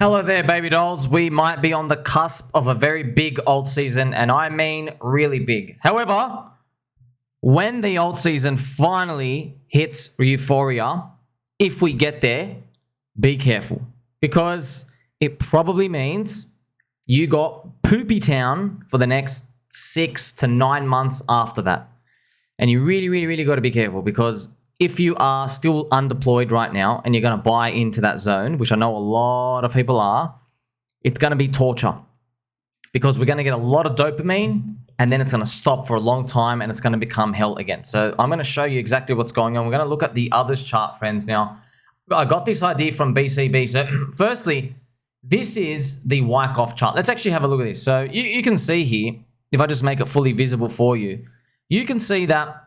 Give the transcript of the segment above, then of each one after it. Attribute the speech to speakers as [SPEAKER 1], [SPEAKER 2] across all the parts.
[SPEAKER 1] Hello there, baby dolls. We might be on the cusp of a very big alt season, and I mean really big. However, when the alt season finally hits Euphoria, if we get there, be careful, because it probably means you got Poopy Town for the next 6 to 9 months after that. And you really got to be careful, because if you are still undeployed right now and you're going to buy into that zone, which I know a lot of people are, it's going to be torture, because we're going to get a lot of dopamine and then it's going to stop for a long time and it's going to become hell again. So I'm going to show you exactly what's going on. We're going to look at the others chart, friends. Now, I got this idea from BCB. So firstly, this is the Wankoff chart. Let's actually have a look at this. So you can see here, if I just make it fully visible for you, you can see that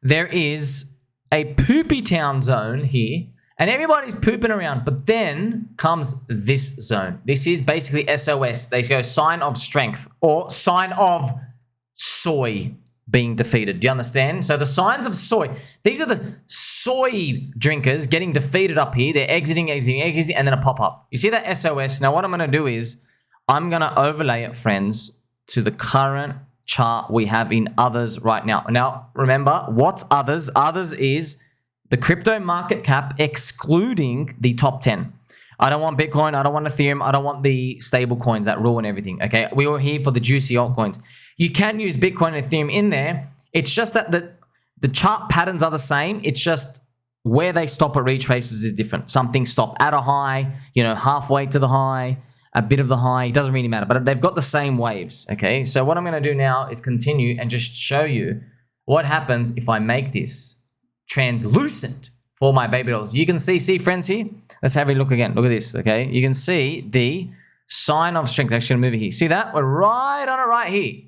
[SPEAKER 1] there is a Poopy Town zone here, and everybody's pooping around, but then comes this zone. This is basically SOS. They go sign of strength or sign of soy being defeated. Do you understand? So the signs of soy, these are the soy drinkers getting defeated up here. They're exiting, and then a pop-up. You see that SOS? Now what I'm going to do is I'm going to overlay it, friends, to the current chart we have in others right now. Now, remember, what's others? Others is the crypto market cap excluding the top 10. I don't want Bitcoin. I don't want Ethereum. I don't want the stable coins that ruin everything. Okay, we were here for the juicy altcoins. You can use Bitcoin and Ethereum in there. It's just that the chart patterns are the same. It's just where they stop at retraces is different. Some things stop at a high, halfway to the high, a bit of the high. It doesn't really matter, but they've got the same waves. Okay, so what I'm going to do now is continue and just show you what happens if I make this translucent for my baby dolls. You can see friends here. Let's have a look again. Look at this. Okay, you can see the sign of strength. Actually, move it here. See that? We're right on it right here.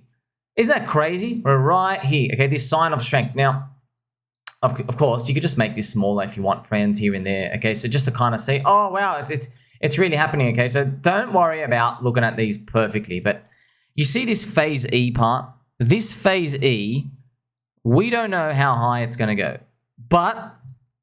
[SPEAKER 1] Isn't that crazy? We're right here. Okay, this sign of strength. Now, of course, you could just make this smaller if you want, friends, here and there. Okay, so just to kind of see, oh wow, it's really happening. Okay, so don't worry about looking at these perfectly, but you see this phase E part? This phase E, we don't know how high it's going to go, but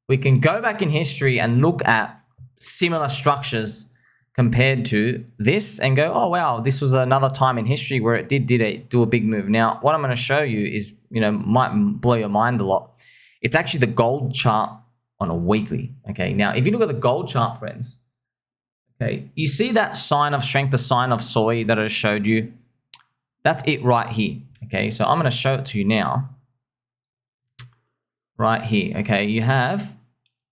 [SPEAKER 1] we can go back in history and look at similar structures compared to this and go, oh wow, this was another time in history where it did do a big move. Now, what I'm going to show you is, might blow your mind a lot. It's actually the gold chart on a weekly. Okay, now if you look at the gold chart, friends, okay, you see that sign of strength, the sign of soy that I showed you? That's it right here. Okay, so I'm going to show it to you now. Right here. Okay, you have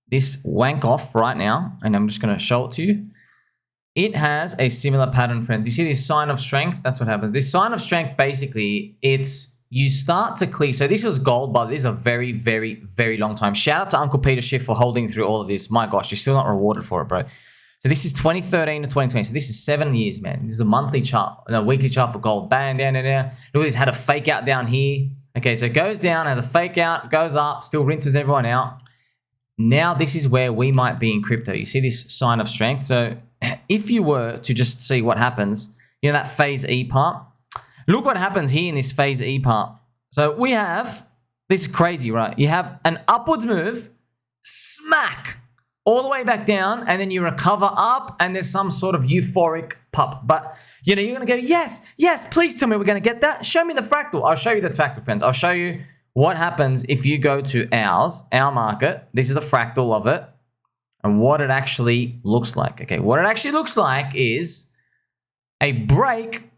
[SPEAKER 1] this Wankoff right now, and I'm just going to show it to you. It has a similar pattern, friends. You see this sign of strength? That's what happens. This sign of strength, basically, you start to clear. So this was gold, but this is a very long time. Shout out to Uncle Peter Schiff for holding through all of this. My gosh, you're still not rewarded for it, bro. So this is 2013 to 2020. So this is 7 years, man. This is a monthly chart, a weekly chart for gold. Bang, down. Look at this, had a fake out down here. Okay, so it goes down, has a fake out, goes up, still rinses everyone out. Now this is where we might be in crypto. You see this sign of strength? So if you were to just see what happens, that phase E part, look what happens here in this phase E part. So we have, this is crazy, right? You have an upwards move, smack, all the way back down, and then you recover up, and there's some sort of euphoric pump. But, you're going to go, yes, please tell me we're going to get that. Show me the fractal. I'll show you the fractal, friends. I'll show you what happens if you go to our market. This is the fractal of it, and what it actually looks like. Okay, what it actually looks like is a break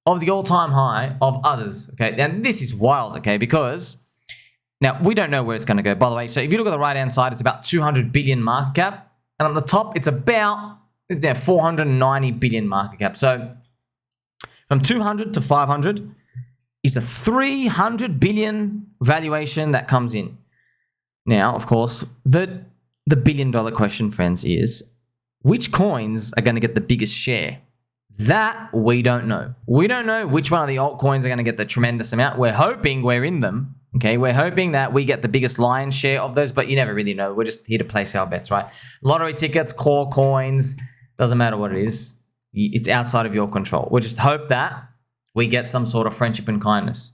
[SPEAKER 1] of the all-time high of others. Okay, and this is wild, okay, because now we don't know where it's going to go, by the way. So if you look at the right-hand side, it's about 200 billion market cap, and on the top, it's about 490 billion market cap. So from 200 to 500 is a 300 billion valuation that comes in. Now, of course, the billion-dollar question, friends, is which coins are going to get the biggest share? That we don't know. We don't know which one of the altcoins are going to get the tremendous amount. We're hoping we're in them. Okay, we're hoping that we get the biggest lion's share of those, but you never really know. We're just here to place our bets, right? Lottery tickets, core coins, doesn't matter what it is. It's outside of your control. We just hope that we get some sort of friendship and kindness.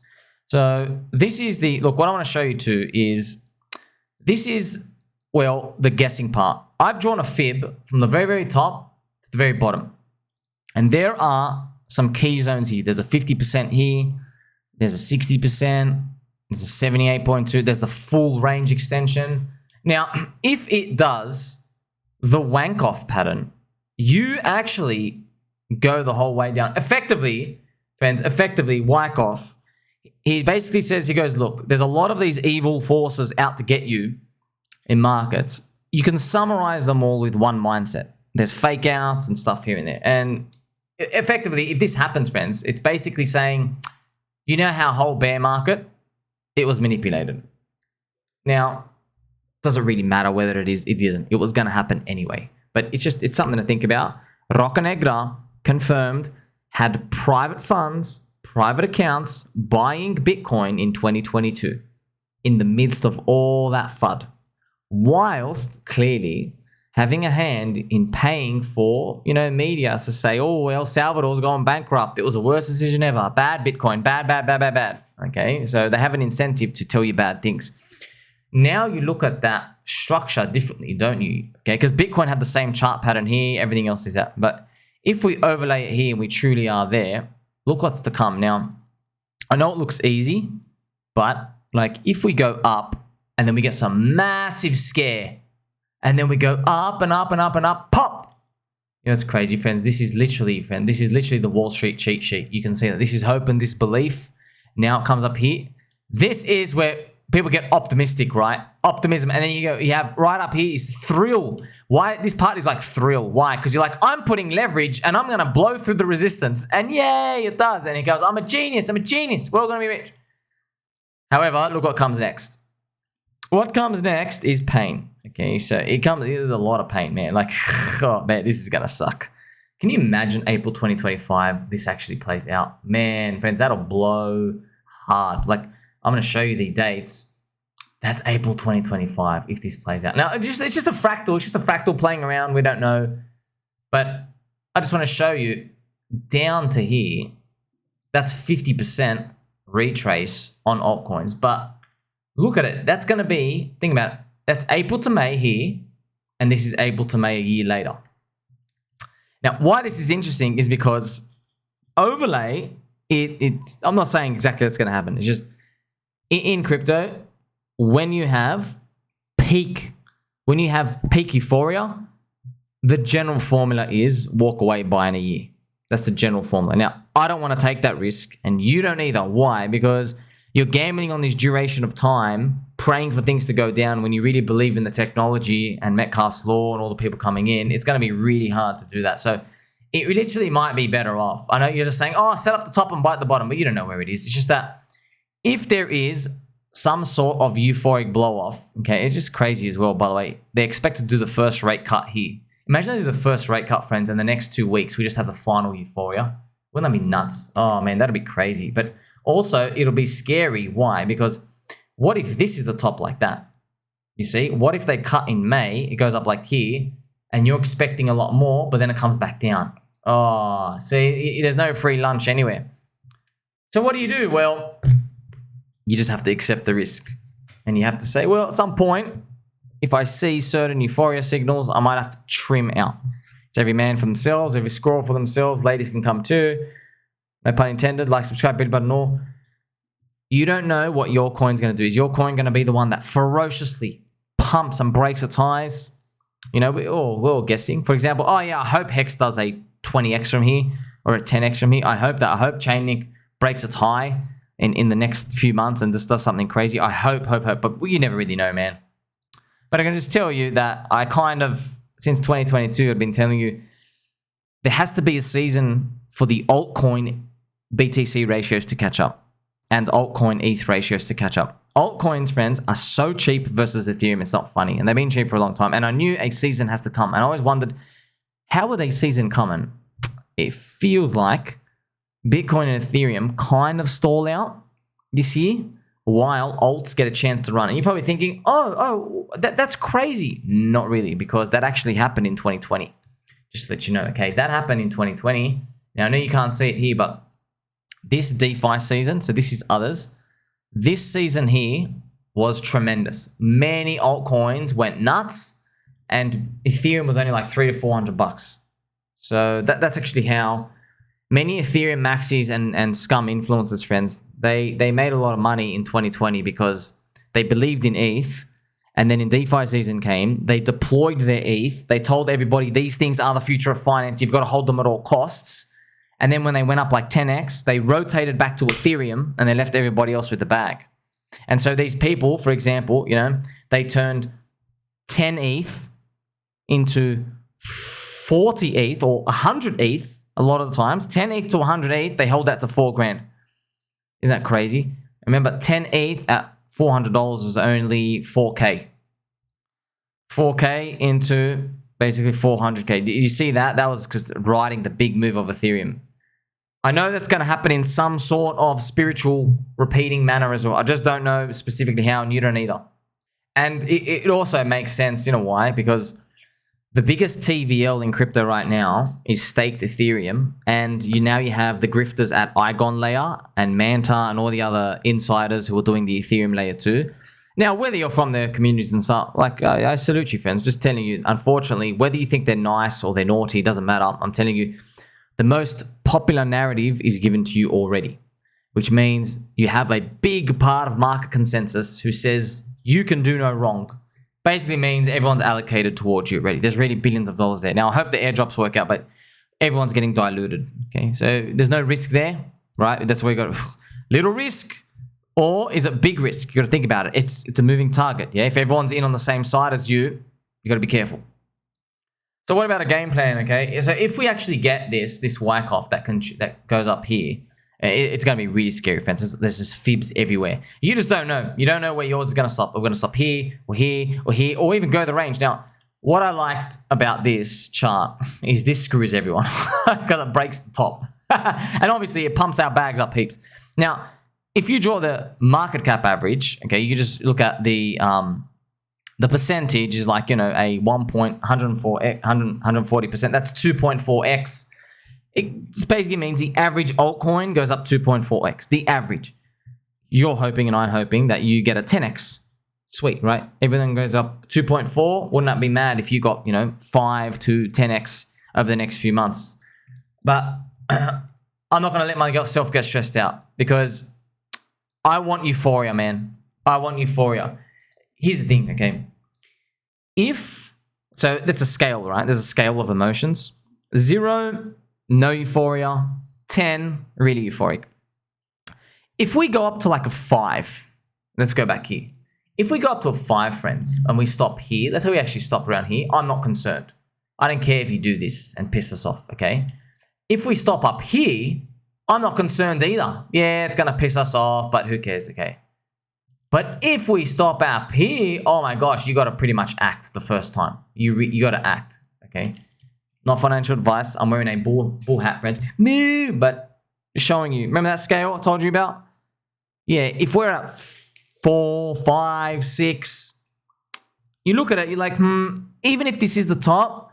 [SPEAKER 1] So this is look, what I want to show you too is, this is, well, the guessing part. I've drawn a fib from the very top to the very bottom. And there are some key zones here. There's a 50% here. There's a 60%. There's a 78.2. There's the full range extension. Now, if it does the Wankoff pattern, you actually go the whole way down. Effectively, friends, Wankoff, he basically says, he goes, look, there's a lot of these evil forces out to get you in markets. You can summarize them all with one mindset. There's fake outs and stuff here and there. And effectively, if this happens, friends, it's basically saying, you know how whole bear market, it was manipulated. Now, does it really matter whether it is, it isn't. It was going to happen anyway. But it's something to think about. Roca Negra confirmed had private funds, private accounts buying Bitcoin in 2022 in the midst of all that FUD, whilst clearly having a hand in paying for, media to say, oh, El Salvador's gone bankrupt. It was the worst decision ever. Bad Bitcoin. Bad. Okay, so they have an incentive to tell you bad things. Now you look at that structure differently, don't you? Okay, because Bitcoin had the same chart pattern here. Everything else is that. But if we overlay it here and we truly are there, look what's to come. Now, I know it looks easy, but like if we go up and then we get some massive scare and then we go up and up and up and up, pop. It's crazy, friends. This is literally the Wall Street cheat sheet. You can see that. This is hope and disbelief. Now it comes up here. This is where people get optimistic, right? Optimism. And then you have right up here is thrill. Why? This part is like thrill. Why? Because you're like, I'm putting leverage and I'm going to blow through the resistance. And yay, it does. And it goes, I'm a genius. We're all going to be rich. However, look what comes next. What comes next is pain. Okay, so there's a lot of pain, man. Like, oh man, this is going to suck. Can you imagine April 2025, this actually plays out? Man, friends, that'll blow hard. Like, I'm going to show you the dates. That's April 2025 if this plays out. Now, it's just a fractal. It's just a fractal playing around. We don't know. But I just want to show you down to here, that's 50% retrace on altcoins. But look at it. That's going to be, think about it. That's April to May here. And this is April to May a year later. Now, why this is interesting is because overlay, I'm not saying exactly that's going to happen. It's just in crypto, when you have peak euphoria, the general formula is walk away, buy in a year. That's the general formula. Now, I don't want to take that risk, and you don't either. Why? Because you're gambling on this duration of time, praying for things to go down when you really believe in the technology and Metcalfe's law and all the people coming in. It's going to be really hard to do that. So it literally might be better off. I know you're just saying, oh, set up the top and bite the bottom, but you don't know where it is. It's just that if there is some sort of euphoric blow-off, okay, it's just crazy as well, by the way. They expect to do the first rate cut here. Imagine they do the first rate cut, friends, and the next 2 weeks, we just have the final euphoria. Wouldn't that be nuts? Oh, man, that'd be crazy. But also, it'll be scary. Why? Because what if this is the top like that? You see? What if they cut in May, it goes up like here, and you're expecting a lot more, but then it comes back down? Oh, see, there's no free lunch anywhere. So what do? Well, you just have to accept the risk. And you have to say, well, at some point, if I see certain euphoria signals, I might have to trim out. It's every man for themselves, every squirrel for themselves. Ladies can come too. No pun intended. Like, subscribe, bell button, all. You don't know what your coin's going to do. Is your coin going to be the one that ferociously pumps and breaks its highs? We're all guessing. For example, oh yeah, I hope Hex does a 20x from here or a 10x from here. I hope Chainlink breaks its high in the next few months and just does something crazy. I hope. But you never really know, man. But I can just tell you that I since 2022, I've been telling you, there has to be a season for the altcoin BTC ratios to catch up and altcoin ETH ratios to catch up. Altcoins, friends, are so cheap versus Ethereum. It's not funny. And they've been cheap for a long time. And I knew a season has to come. And I always wondered, how would a season coming? It feels like Bitcoin and Ethereum kind of stall out this year while alts get a chance to run. And you're probably thinking, that's crazy. Not really, because that actually happened in 2020. Just to let you know, okay, that happened in 2020. Now, I know you can't see it here, but this DeFi season, so this is others, this season here was tremendous. Many altcoins went nuts, and Ethereum was only like $300 to $400. So that's actually how many Ethereum maxis and scum influencers, friends, they made a lot of money in 2020 because they believed in ETH. And then in DeFi season came, they deployed their ETH. They told everybody these things are the future of finance. You've got to hold them at all costs. And then when they went up like 10x, they rotated back to Ethereum and they left everybody else with the bag. And so these people, for example, they turned 10 ETH into 40 ETH or 100 ETH a lot of the times. 10 ETH to 100 ETH, they held that to $4,000. Isn't that crazy? Remember, 10 ETH at $400 is only 4K. 4K into basically 400K. Did you see that? That was because riding the big move of Ethereum. I know that's going to happen in some sort of spiritual repeating manner as well. I just don't know specifically how, and you don't either. And it also makes sense, you know why? Because the biggest TVL in crypto right now is staked Ethereum, and you have the grifters at Igon layer and Manta and all the other insiders who are doing the Ethereum layer too. Now, whether you're from their communities and stuff, like I salute you, friends. Just telling you, unfortunately, whether you think they're nice or they're naughty, doesn't matter. I'm telling you, the most popular narrative is given to you already, which means you have a big part of market consensus who says you can do no wrong. Basically means everyone's allocated towards you already. There's really billions of dollars there. Now, I hope the airdrops work out, but everyone's getting diluted. Okay, so there's no risk there, right? That's where you got little risk, or is it big risk? You got to think about it. It's a moving target. Yeah, if everyone's in on the same side as you got to be careful. So what about a game plan? Okay, so if we actually get this Wankoff that goes up here, it's going to be really scary, friends. There's just fibs everywhere. You just don't know. You don't know where yours is going to stop. We're going to stop here, or here, or here, or even go the range. Now, what I liked about this chart is this screws everyone because it breaks the top. And obviously, it pumps our bags up heaps. Now, if you draw the market cap average, okay, you can just look at the percentage is like, a 140%. That's 2.4x. It just basically means the average altcoin goes up 2.4x. The average. You're hoping and I'm hoping that you get a 10x. Sweet, right? Everything goes up 2.4. Wouldn't that be mad if you got, 5 to 10x over the next few months? But I'm not going to let myself get stressed out because I want euphoria, man. I want euphoria. Here's the thing, okay? So that's a scale, right? There's a scale of emotions. 0, no euphoria. 10, really euphoric. If we go up to like a 5, let's go back here. If we go up to a 5, friends, and we stop here, let's say we actually stop around here, I'm not concerned. I don't care if you do this and piss us off, okay? If we stop up here, I'm not concerned either. Yeah, it's going to piss us off, but who cares, okay? But if we stop up here, oh my gosh, you got to pretty much act the first time. You got to act, okay? Not financial advice. I'm wearing a bull hat, friends. Moo, but showing you. Remember that scale I told you about? Yeah, if we're at 4, 5, 6, you look at it, you're like, even if this is the top,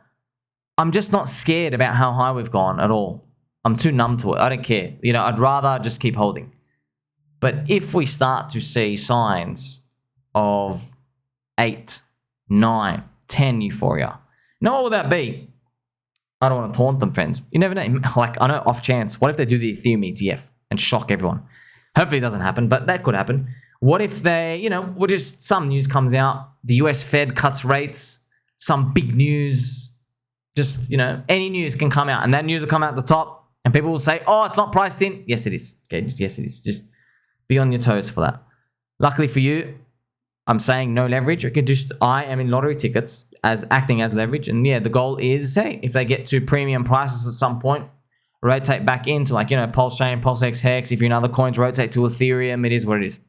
[SPEAKER 1] I'm just not scared about how high we've gone at all. I'm too numb to it. I don't care. I'd rather just keep holding. But if we start to see signs of 8, 9, 10 euphoria, now what will that be? I don't want to taunt them, friends. You never know. Like, I know, off chance. What if they do the Ethereum ETF and shock everyone? Hopefully it doesn't happen, but that could happen. What if they, just some news comes out, the US Fed cuts rates, some big news, just, any news can come out, and that news will come out at the top, and people will say, oh, it's not priced in. Yes, it is. Okay, yes, it is. Just be on your toes for that. Luckily for you, I'm saying no leverage. I am in lottery tickets as acting as leverage. And yeah, the goal is, hey, if they get to premium prices at some point, rotate back into like, Pulse Chain, Pulse X Hex. If you're in other coins, rotate to Ethereum. It is what it is.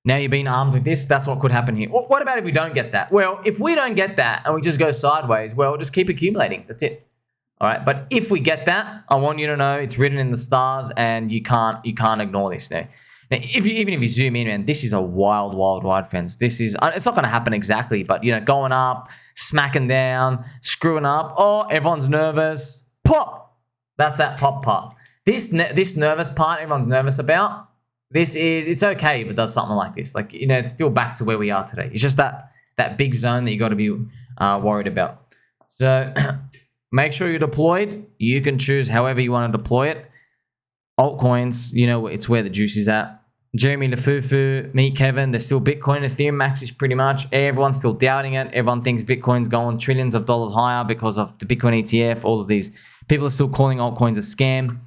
[SPEAKER 1] Now you're being armed with this. That's what could happen here. What about if we don't get that? Well, if we don't get that and we just go sideways, well, just keep accumulating. That's it. All right. But if we get that, I want you to know it's written in the stars and you can't ignore this. Now, even if you zoom in, man, this is a wild ride, friends. This is, it's not going to happen exactly, but, going up, smacking down, screwing up. Oh, everyone's nervous. Pop. That's that pop part. This nervous part everyone's nervous about, it's okay if it does something like this. Like, it's still back to where we are today. It's just that big zone that you got to be worried about. So Make sure you're deployed. You can choose however you want to deploy it. Altcoins, you know, it's where the juice is at. Jeremy Lefufu, me, Kevin, they're still Bitcoin. Ethereum maxes pretty much. Everyone's still doubting it. Everyone thinks Bitcoin's going trillions of dollars higher because of the Bitcoin ETF. All of these people are still calling altcoins a scam.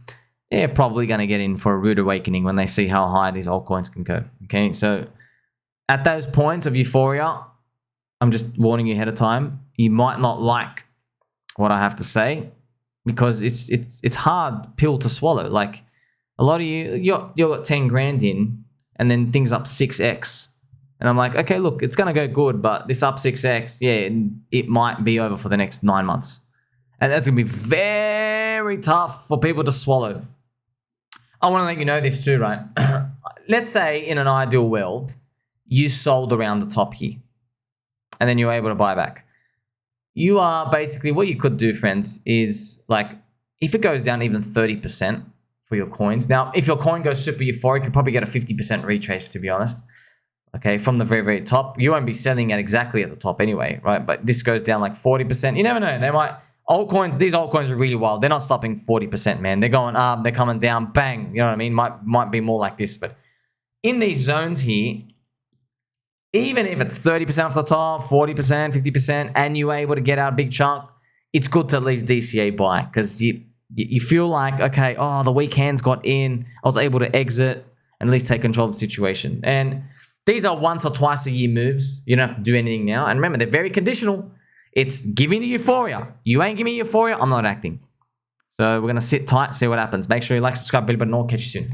[SPEAKER 1] They're probably going to get in for a rude awakening when they see how high these altcoins can go. Okay, so at those points of euphoria, I'm just warning you ahead of time. You might not like what I have to say because it's hard pill to swallow. Like, a lot of you got 10 grand in, and then things up 6x. And I'm like, okay, look, it's going to go good, but this up 6x, yeah, it might be over for the next 9 months. And that's going to be very tough for people to swallow. I want to let you know this too, right? Let's say in an ideal world, you sold around the top here, and then you're able to buy back. You are basically, what you could do, friends, is like, if it goes down even 30%, for your coins. Now, if your coin goes super euphoric, you could probably get a 50% retrace, to be honest. Okay, from the very, very top. You won't be selling at exactly at the top anyway, right? But this goes down like 40%. You never know. They might, these altcoins are really wild. They're not stopping 40%, man. They're going up, they're coming down, bang. You know what I mean? Might be more like this. But in these zones here, even if it's 30% off the top, 40%, 50%, and you're able to get out a big chunk, it's good to at least DCA buy, because you feel like, okay, oh, the weak hands got in. I was able to exit and at least take control of the situation. And these are once or twice a year moves. You don't have to do anything now. And remember, they're very conditional. It's giving the euphoria. You ain't giving me euphoria, I'm not acting. So we're going to sit tight, see what happens. Make sure you like, subscribe, bell button, and all. Catch you soon.